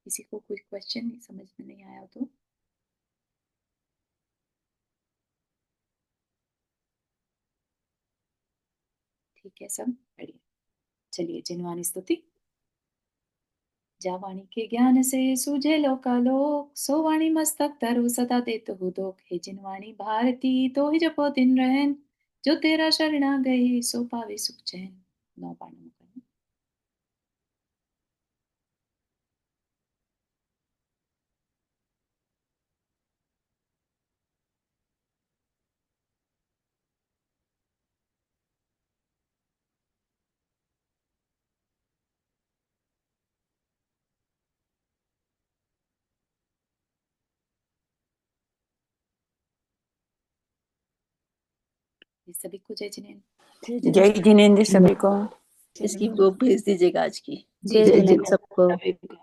किसी को कोई क्वेश्चन समझ में नहीं आया हो तो? ठीक है, सब बढ़िया। चलिए, जिनवानी स्तुति। जा वाणी के ज्ञान से सूझे लोकालोक, सो वाणी मस्तक तरु सदा देत हु दोख। हे जिनवाणी भारती तो ही जपो दिन रहन, जो तेरा शरणा गए सो पावे सुख चैन। नौ पाणियों में करना। ये सभी को जय जिनेन्द्र। जय जिनेन्द्र सभी को। इसकी बुक भेज दीजिएगा आज की। जी जय जी जिनेन्द्र सबको। सभी को।